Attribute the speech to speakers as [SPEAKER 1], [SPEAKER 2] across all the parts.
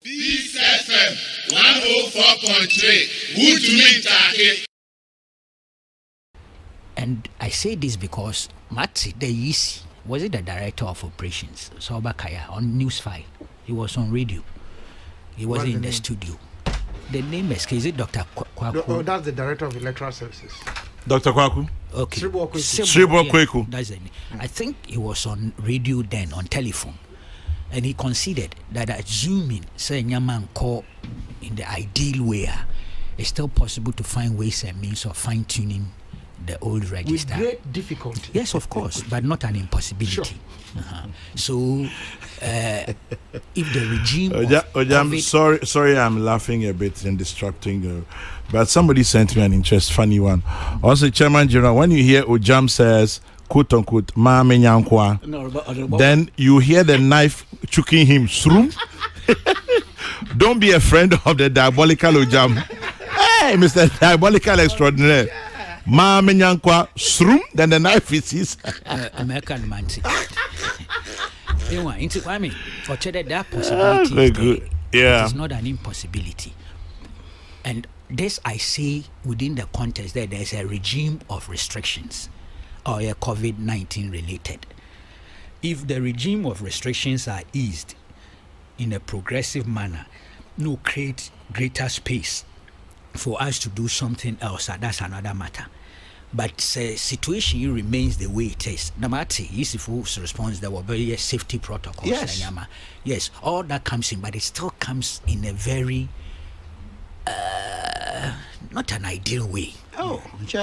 [SPEAKER 1] Peace FM 104.3. Who to meet Take?
[SPEAKER 2] And I say this because Matsi, the EC, was it the director of operations, Sobakaya, on News 5? He was on radio. He wasn't in the studio. The name is it Dr. Kweku?
[SPEAKER 3] Oh, that's the director of electoral services.
[SPEAKER 4] Dr. Kweku?
[SPEAKER 2] Okay.
[SPEAKER 4] Sribo Kweku.
[SPEAKER 2] That's the name. I think he was on radio then, on telephone. And he considered that assuming say Nyaman call in the ideal way, it's still possible to find ways and means of fine-tuning the old register.
[SPEAKER 3] With great difficulty.
[SPEAKER 2] Yes, of course, but not an impossibility.
[SPEAKER 3] Sure.
[SPEAKER 2] So, if the regime
[SPEAKER 4] sorry, I'm laughing a bit and distracting, but somebody sent me an funny one. Also, Chairman General, when you hear Ojam says, quote unquote, Ma menyankwa, then you hear the knife choking him through. Don't be a friend of the diabolical Ojam. Hey, Mr. Diabolical Extraordinaire. Ma menyankwa through, then the knife is his.
[SPEAKER 2] American man. I mean, for that possibility it's not an impossibility. And this I say within the context that there's a regime of restrictions or a COVID-19 related. If the regime of restrictions are eased in a progressive manner, create greater space for us to do something else, that's another matter. But the situation remains the way it is. Namati, Yusuf's response, there were very safety protocols. Yes, all that comes in, but it still comes in a very not an ideal way.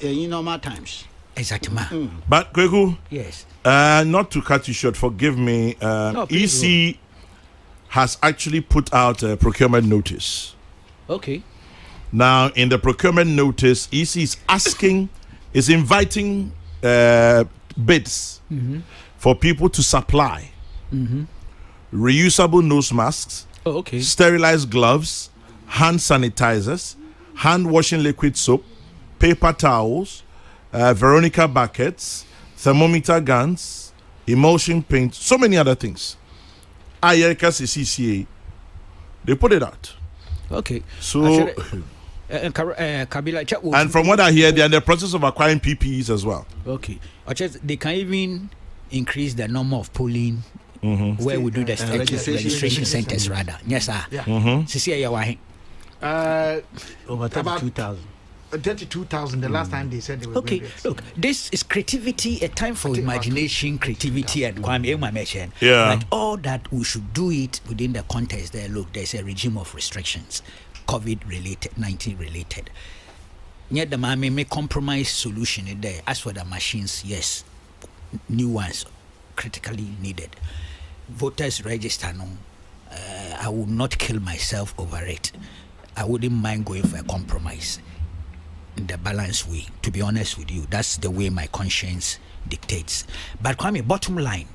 [SPEAKER 5] In normal times.
[SPEAKER 2] Exactly.
[SPEAKER 4] But Kweku,
[SPEAKER 2] yes.
[SPEAKER 4] Not to cut you short, forgive me. EC has actually put out a procurement notice.
[SPEAKER 2] Okay.
[SPEAKER 4] Now, in the procurement notice, EC is inviting bids for people to supply reusable nose masks, sterilized gloves, hand sanitizers, hand washing liquid soap, paper towels, Veronica buckets, thermometer guns, emulsion paint, so many other things. Ayerika CCA, they put it out.
[SPEAKER 2] Okay.
[SPEAKER 4] So, and from what I hear, they are in the process of acquiring PPEs as well.
[SPEAKER 2] Okay. They can even increase the number of polling where we do the registration centers rather. Yes, sir.
[SPEAKER 5] Over 32,000.
[SPEAKER 3] 32,000 the last time they said they were
[SPEAKER 2] okay. Look, this is creativity, a time for imagination, creativity, and Kwame mentioned.
[SPEAKER 4] Yeah.
[SPEAKER 2] But all that we should do it within the context there. Look, there's a regime of restrictions, COVID-related, 19 related. Yet the man may compromise solution in there. As for the machines, yes, new ones critically needed. Voters register, no. I would not kill myself over it. I wouldn't mind going for a compromise in the balanced way. To be honest with you, that's the way my conscience dictates. But Kwame, bottom line,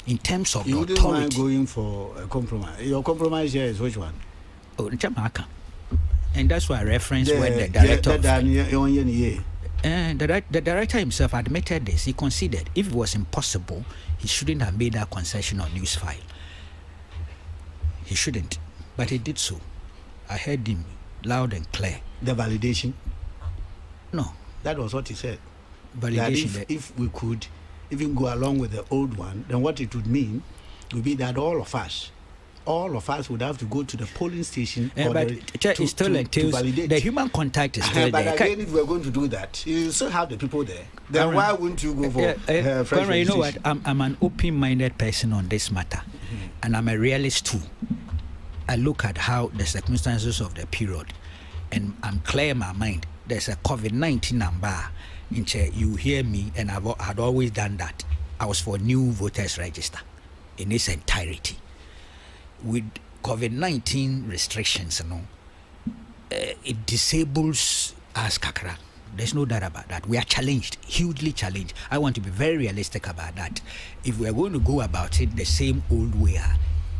[SPEAKER 2] in terms of
[SPEAKER 5] you
[SPEAKER 2] the authority,
[SPEAKER 5] mind going for a compromise. Your compromise here is which one?
[SPEAKER 2] Oh, Jamaica. And that's why I reference when the director the director himself admitted this. He conceded if it was impossible, he shouldn't have made that concession on News File. He shouldn't, but he did so. I heard him loud and clear.
[SPEAKER 5] The validation?
[SPEAKER 2] No.
[SPEAKER 5] That was what he said.
[SPEAKER 2] Validation.
[SPEAKER 5] That if we could even go along with the old one, then what it would mean would be that all of us would have to go to the polling station
[SPEAKER 2] to validate. The human contact is still
[SPEAKER 5] but
[SPEAKER 2] there.
[SPEAKER 5] Again, if we're going to do that, you still have the people there. Then why wouldn't you go for fresh
[SPEAKER 2] you know what? I'm an open-minded person on this matter, and I'm a realist too. I look at how the circumstances of the period, and I'm clear in my mind. There's a COVID-19 number. You hear me, and I'd always done that. I was for new voters register in its entirety. With COVID-19 restrictions, it disables us, Kakra. There's no doubt about that. We are challenged, hugely challenged. I want to be very realistic about that. If we are going to go about it the same old way,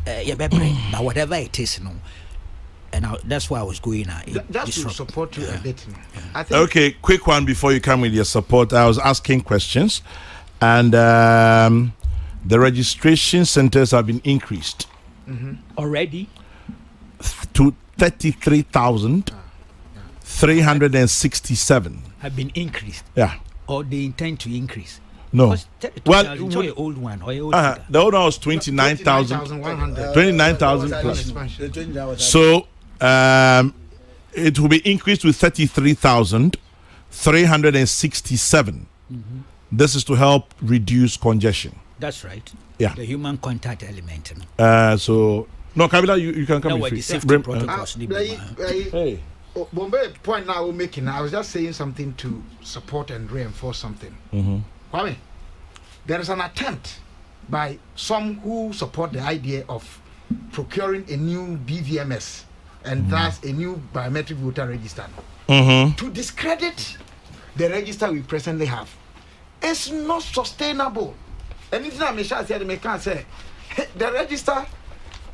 [SPEAKER 2] but whatever it is, and that's why I was going at.
[SPEAKER 3] Just to support you a bit. I think
[SPEAKER 4] okay, quick one before you come with your support. I was asking questions, and the registration centers have been increased.
[SPEAKER 2] Already?
[SPEAKER 4] to 33,367.
[SPEAKER 2] Have been increased.
[SPEAKER 4] Yeah.
[SPEAKER 2] Or they intend to increase.
[SPEAKER 4] No. Well,
[SPEAKER 2] an old one or old
[SPEAKER 4] the old one was 29,000.
[SPEAKER 3] 29,100.
[SPEAKER 4] 29,000 plus. So it will be increased to 33,367. This is to help reduce congestion.
[SPEAKER 2] That's right.
[SPEAKER 4] Yeah.
[SPEAKER 2] The human contact element.
[SPEAKER 4] So no, Kabila, you can come.
[SPEAKER 2] No,
[SPEAKER 4] in
[SPEAKER 2] the
[SPEAKER 4] free.
[SPEAKER 2] safety protocols.
[SPEAKER 4] Hey.
[SPEAKER 3] Bombay point now we're making. I was just saying something to support and reinforce something. Kwame, there is an attempt by some who support the idea of procuring a new BVMS and thus a new biometric voter register to discredit the register we presently have. It's not sustainable. Anything I may say, the register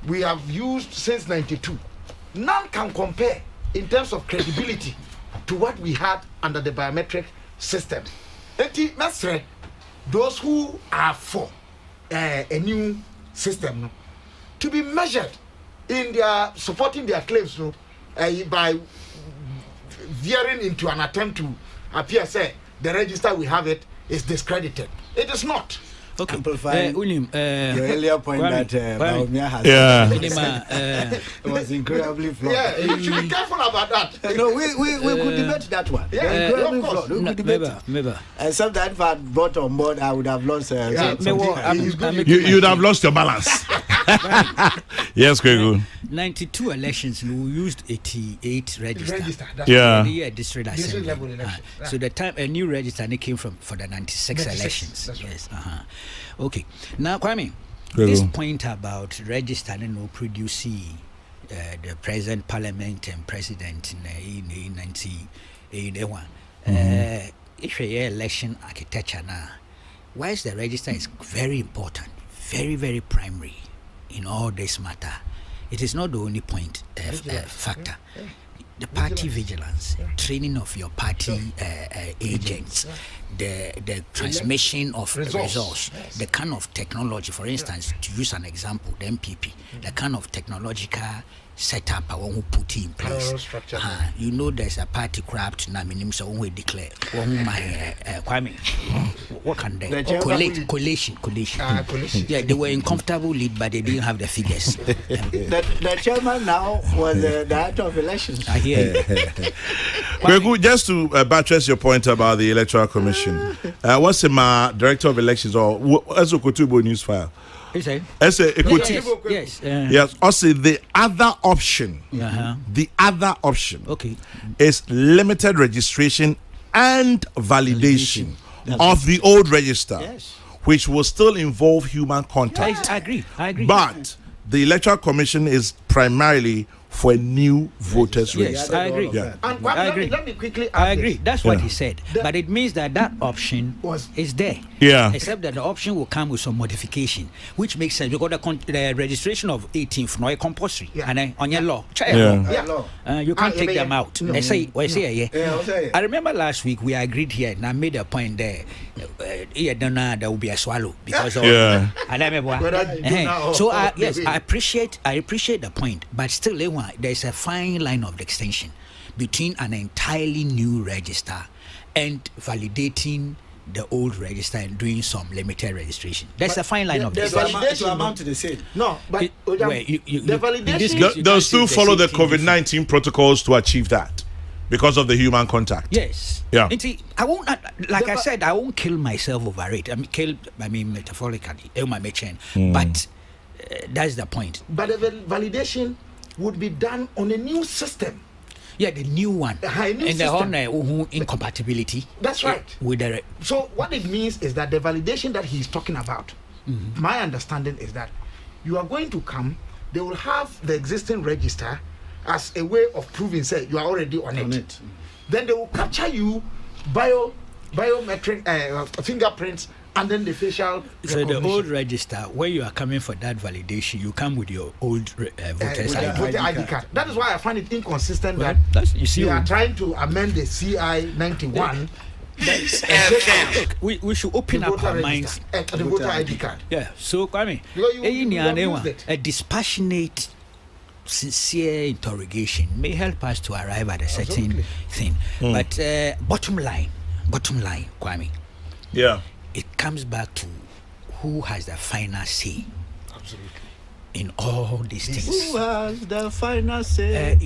[SPEAKER 3] we have used since '92, none can compare in terms of credibility to what we had under the biometric system. Those who are for a new system to be measured in their supporting their claims by veering into an attempt to appear say the register we have it is discredited. It is not.
[SPEAKER 5] Okay. Your earlier point that Baumia has it was incredibly flawed.
[SPEAKER 3] Yeah, you should be careful about that.
[SPEAKER 5] No, we could debate that one.
[SPEAKER 3] Yeah,
[SPEAKER 5] incredibly
[SPEAKER 3] of course.
[SPEAKER 5] flawed. We could debate it. Except that if I had brought on board, I would have lost.
[SPEAKER 4] You'd have lost your balance. Yes, Kweku.
[SPEAKER 2] 92 elections, we used 88 register.
[SPEAKER 4] Yeah.
[SPEAKER 2] District assembly.
[SPEAKER 3] level election.
[SPEAKER 2] So the time a new register and it came for the 96 elections.
[SPEAKER 3] That's right.
[SPEAKER 2] Yes. Okay. Now, Kwame, this point about registering or producing the present parliament and president in 1981. If a election architecture now, whilst the register is very important, very, very primary in all this matter, it is not the only point factor. The party vigilance, training of your party agents, the transmission of resource, the kind of technology, for instance, to use an example, the MPP, the kind of technological setup I want to put in place. You know, there's a party craft now, so when we declare, Kwame, what can they collation? Yeah, they were in comfortable lead, but they didn't have the figures.
[SPEAKER 5] The chairman now was the director of elections.
[SPEAKER 2] I hear you.
[SPEAKER 4] Kweku, just to buttress your point about the Electoral Commission, what's the director of elections or Ezokotubo news file?
[SPEAKER 2] Yes.
[SPEAKER 4] Also, the other option, is limited registration and validation of the old register, which will still involve human contact.
[SPEAKER 2] I agree.
[SPEAKER 4] But the Electoral Commission is primarily for a new voters register.
[SPEAKER 2] I agree.
[SPEAKER 3] And I agree. Let me quickly add
[SPEAKER 2] I agree. That's what he said. But it means that option is there.
[SPEAKER 4] Yeah.
[SPEAKER 2] Except that the option will come with some modification, which makes sense because the registration of 18th no compulsory and on your law. You can't take them out. I say. I remember last week we agreed here and I made a point there. There will be a swallow because of so yes, I appreciate the point, but still there's a fine line of distinction between an entirely new register and validating the old register and doing some limited registration. There's a fine line of distinction.
[SPEAKER 5] It will amount to the same.
[SPEAKER 3] No, but the
[SPEAKER 4] validation they'll still follow the COVID-19 protocols to achieve that because of the human contact.
[SPEAKER 2] Yes.
[SPEAKER 4] Yeah.
[SPEAKER 2] And see, I won't I said, I won't kill myself over it. I mean metaphorically, but that's the point.
[SPEAKER 3] But the validation would be done on a new system.
[SPEAKER 2] Yeah, the new one. And the whole incompatibility.
[SPEAKER 3] That's right.
[SPEAKER 2] With the
[SPEAKER 3] so what it means is that the validation that he's talking about, my understanding is that you are going to come, they will have the existing register as a way of proving, say, you are already on it. Then they will capture you biometric fingerprints and then the facial
[SPEAKER 2] so the old register, where you are coming for that validation, you come with your old voter's
[SPEAKER 3] ID card. That is why I find it inconsistent that you are trying to amend the CI 91.
[SPEAKER 2] We should open up our minds.
[SPEAKER 3] The voter ID card.
[SPEAKER 2] Yeah. So Kwame, a dispassionate sincere interrogation may help us to arrive at a certain thing. But bottom line, Kwame.
[SPEAKER 4] Yeah.
[SPEAKER 2] It comes back to who has the final say.
[SPEAKER 3] Absolutely.
[SPEAKER 2] In all these things.
[SPEAKER 5] Who has the final say?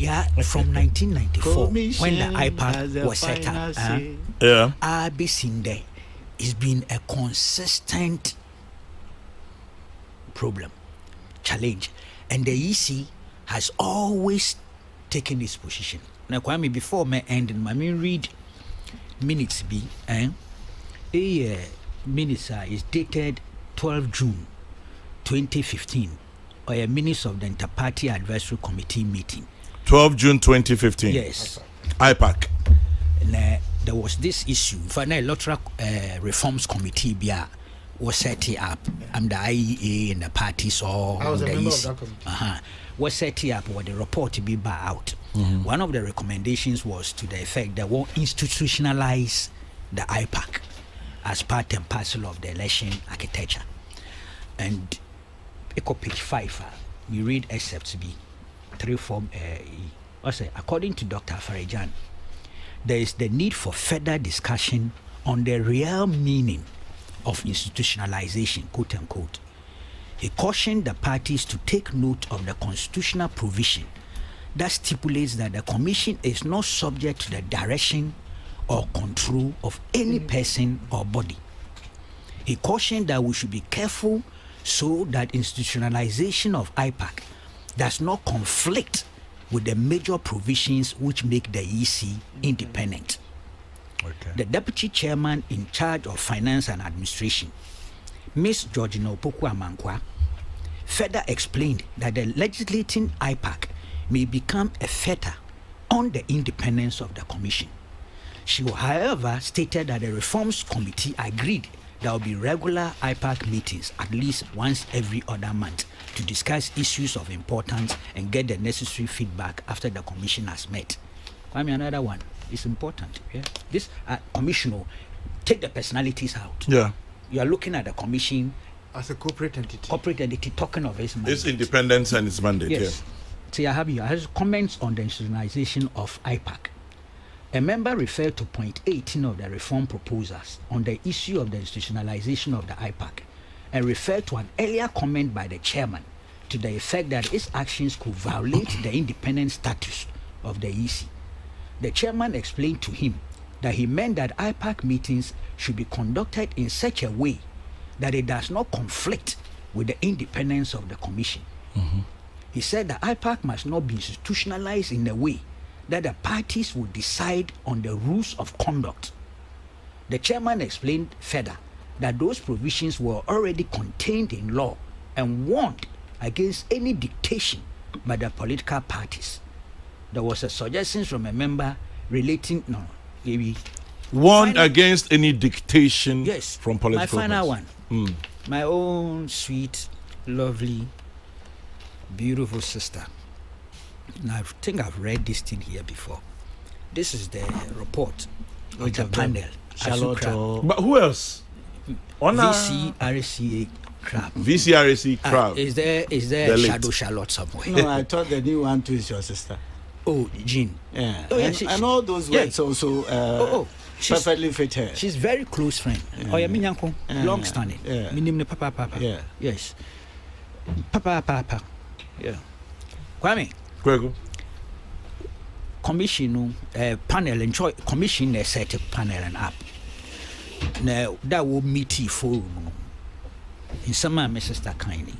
[SPEAKER 2] From 1994, when the IPAC was set up, I've been seen there. It's been a consistent problem, challenge, and the EC has always taken this position. Now, Kwame, before me end, I mean, read minutes be, minutes is dated 12 June 2015, or a minutes of the Inter-Party Advisory Committee meeting.
[SPEAKER 4] 12 June 2015.
[SPEAKER 2] Yes.
[SPEAKER 4] IPAC.
[SPEAKER 2] And there was this issue. For the electoral reforms committee, was set up. I'm the IEA and the parties all.
[SPEAKER 3] I was a
[SPEAKER 2] the
[SPEAKER 3] member
[SPEAKER 2] EC.
[SPEAKER 3] of that committee.
[SPEAKER 2] Was set up what the report to be out. One of the recommendations was to the effect that we'll institutionalize the IPAC as part and parcel of the election architecture. And echo page 5, we read excerpts B 3 form according to Dr. Farajan, there is the need for further discussion on the real meaning of institutionalization, quote unquote. He cautioned the parties to take note of the constitutional provision that stipulates that the commission is not subject to the direction or control of any person or body. He cautioned that we should be careful so that institutionalization of IPAC does not conflict with the major provisions which make the EC independent. Okay. The deputy chairman in charge of finance and administration, Ms. Georgina Opoku-Amankwa, further explained that the legislating IPAC may become a fetter on the independence of the commission. She, however, stated that the reforms committee agreed there will be regular IPAC meetings at least once every other month to discuss issues of importance and get the necessary feedback after the commission has met. I mean, another one is important. Yeah? This commission, take the personalities out.
[SPEAKER 4] Yeah.
[SPEAKER 2] You are looking at the commission
[SPEAKER 3] as a corporate entity.
[SPEAKER 2] Corporate entity, talking of its mandate.
[SPEAKER 4] Its independence and its mandate.
[SPEAKER 2] Yes. So I have comments on the institutionalization of IPAC. A member referred to point 18 of the reform proposals on the issue of the institutionalization of the IPAC and referred to an earlier comment by the chairman to the effect that its actions could violate the independent status of the EC. The chairman explained to him that he meant that IPAC meetings should be conducted in such a way that it does not conflict with the independence of the commission. He said that IPAC must not be institutionalized in a way that the parties will decide on the rules of conduct. The chairman explained further that those provisions were already contained in law and warned against any dictation by the political parties. There was a suggestion from a member relating,
[SPEAKER 4] warned against any dictation from political
[SPEAKER 2] parties. My final
[SPEAKER 4] one.
[SPEAKER 2] My own sweet, lovely, beautiful sister. Now, I think I've read this thing here before. This is the report of the panel.
[SPEAKER 5] Charlotte.
[SPEAKER 4] But who else?
[SPEAKER 2] VCRCA crap.
[SPEAKER 4] VCRCA crap.
[SPEAKER 2] Is there the Shadow Charlotte somewhere?
[SPEAKER 5] No, I thought the new one too is your sister.
[SPEAKER 2] Oh, Jean.
[SPEAKER 5] Yeah.
[SPEAKER 2] Oh, yeah,
[SPEAKER 5] and all those words also perfectly fit her.
[SPEAKER 2] She's very close friend. Oh, yeah, Minyanko. Long standing.
[SPEAKER 5] Yeah.
[SPEAKER 2] Minimne Papa.
[SPEAKER 5] Yeah.
[SPEAKER 2] Yes. Papa. Yeah. Kwame.
[SPEAKER 4] Kweku.
[SPEAKER 2] Commission panel enjoy commission a set up panel and app. Now that will meet for in some my sister kindly.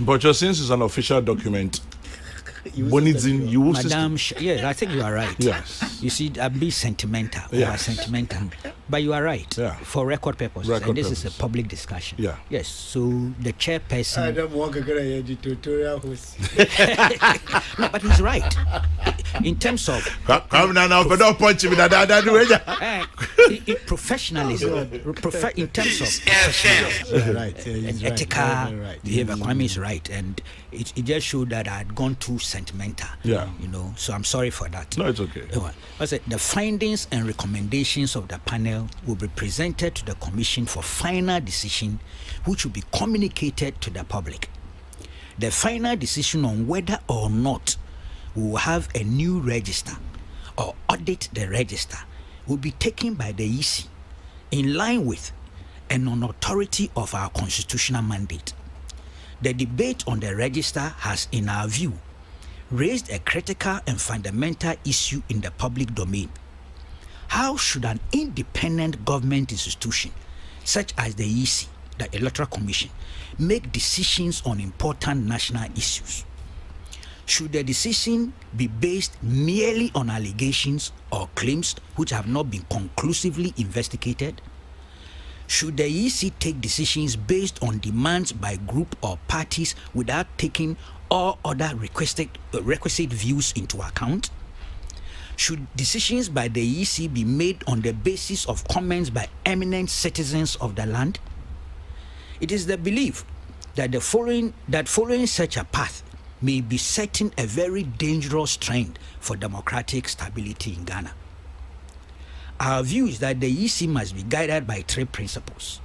[SPEAKER 4] But your since it's an official document. Bonizin, you will
[SPEAKER 2] Madam, I think you are right.
[SPEAKER 4] Yes.
[SPEAKER 2] You see, I'll be sentimental.
[SPEAKER 4] Yes.
[SPEAKER 2] Sentimental. But you are right.
[SPEAKER 4] Yeah.
[SPEAKER 2] For record purposes. And this is a public discussion.
[SPEAKER 4] Yeah.
[SPEAKER 2] Yes. So the chairperson.
[SPEAKER 5] I don't want to get a tutorial host.
[SPEAKER 2] No, but he's right. In terms of
[SPEAKER 4] come now, but don't punch me
[SPEAKER 2] professionalism. In terms of professionalism,
[SPEAKER 5] right.
[SPEAKER 2] And ethical behavior, Kwame is right. And it just showed that I had gone too sentimental.
[SPEAKER 4] Yeah.
[SPEAKER 2] So I'm sorry for that.
[SPEAKER 4] No, it's okay.
[SPEAKER 2] I said the findings and recommendations of the panel will be presented to the commission for final decision, which will be communicated to the public. the final decision on whether or not we will have a new register or audit the register will be taken by the EC in line with and on authority of our constitutional mandate. The debate on the register has, in our view, raised a critical and fundamental issue in the public domain. How should an independent government institution, such as the EC, the Electoral Commission, make decisions on important national issues? Should the decision be based merely on allegations or claims which have not been conclusively investigated? Should the EC take decisions based on demands by group or parties without taking all other requisite views into account? Should decisions by the EC be made on the basis of comments by eminent citizens of the land? It is the belief that following such a path may be setting a very dangerous trend for democratic stability in Ghana. Our view is that the EC must be guided by three principles: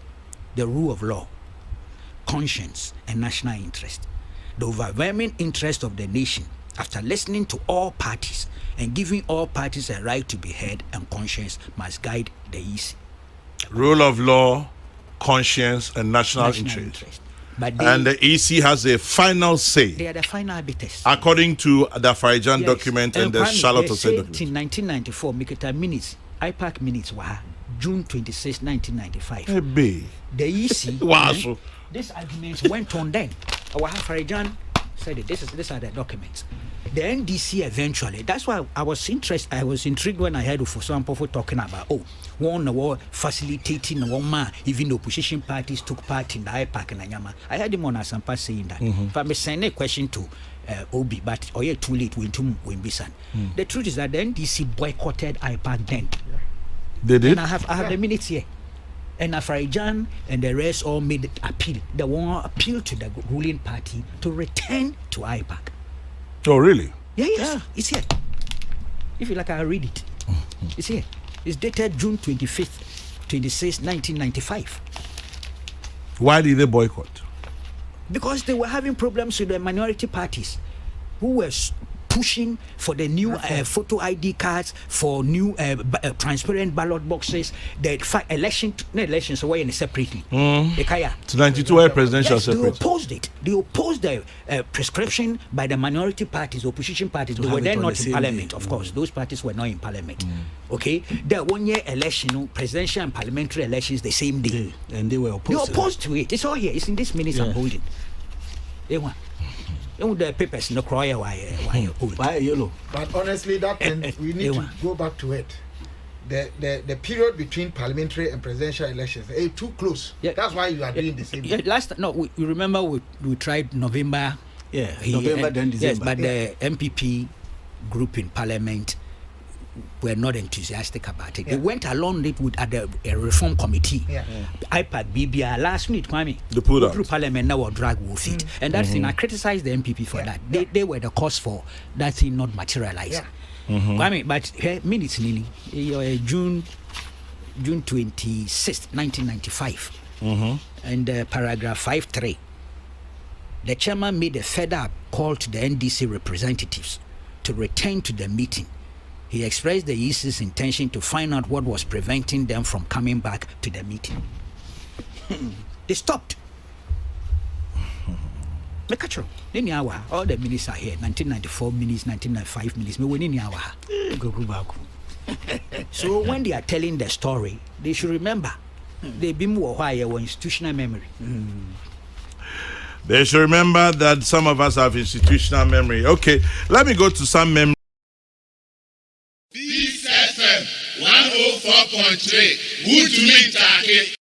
[SPEAKER 2] the rule of law, conscience, and national interest. The overwhelming interest of the nation, after listening to all parties and giving all parties a right to be heard, and conscience must guide the EC.
[SPEAKER 4] Rule of law, conscience, and national interest.
[SPEAKER 2] But
[SPEAKER 4] and the EC has a final say.
[SPEAKER 2] They are the final arbiters.
[SPEAKER 4] According to the Farijan document and the Charlotte Osei document.
[SPEAKER 2] In 1994, Mikita minutes, IPAC minutes were June 26, 1995. The EC,
[SPEAKER 4] wow.
[SPEAKER 2] This argument went on then. Our Farijan said it. These are the documents. The NDC eventually, that's why I was intrigued when I heard for some people talking about, one war facilitating one man, even the opposition parties took part in the IPAC and Anyama. I heard him on Asampa saying that. If I may send a question to Obi, but too late, Wimbisan. The truth is that the NDC boycotted IPAC then.
[SPEAKER 4] They did?
[SPEAKER 2] And I have the minutes here. And Afarijan and the rest all made appeal. They want appeal to the ruling party to return to IPAC.
[SPEAKER 4] Oh, really?
[SPEAKER 2] Yeah. It's here. If you like, I'll read it. It's here. It's dated June 25th, 26, 1995.
[SPEAKER 4] Why did they boycott?
[SPEAKER 2] Because they were having problems with the minority parties who were pushing for the new photo ID cards, for new transparent ballot boxes, the elections were in separately.
[SPEAKER 4] To 92 presidential separate.
[SPEAKER 2] They opposed it. They opposed the prescription by the minority parties, opposition parties. They were then not in parliament, of course. Those parties were not in parliament. Okay? The 1 year election, presidential and parliamentary elections the same day.
[SPEAKER 5] And they were opposed.
[SPEAKER 2] They opposed to it. It's all here. It's in this minutes I'm holding. They want. The papers no cry why
[SPEAKER 3] yellow. But honestly, that we need to go back to it. The period between parliamentary and presidential elections is too close. That's why you are doing the same.
[SPEAKER 2] We remember we tried November.
[SPEAKER 5] November then December.
[SPEAKER 2] Yes, but the MPP group in parliament were not enthusiastic about it. They went along it with a reform committee. IPAC, BBI, last minute, Kwame.
[SPEAKER 4] They pulled out.
[SPEAKER 2] Through parliament now drag will fit. And that thing, I criticized the MPP for that. They were the cause for that thing not materializing. Kwame, but minutes nearly, June 26, 1995. And paragraph 5.3. The chairman made a further call to the NDC representatives to return to the meeting. He expressed the EC's intention to find out what was preventing them from coming back to the meeting. They stopped. All the minutes are here. 1994 minutes, 1995 minutes. So when they are telling the story, they should remember they've been more institutional memory.
[SPEAKER 4] They should remember that some of us have institutional memory. Okay, let me go to some memory.
[SPEAKER 1] This FM 104.3. Good to meet you.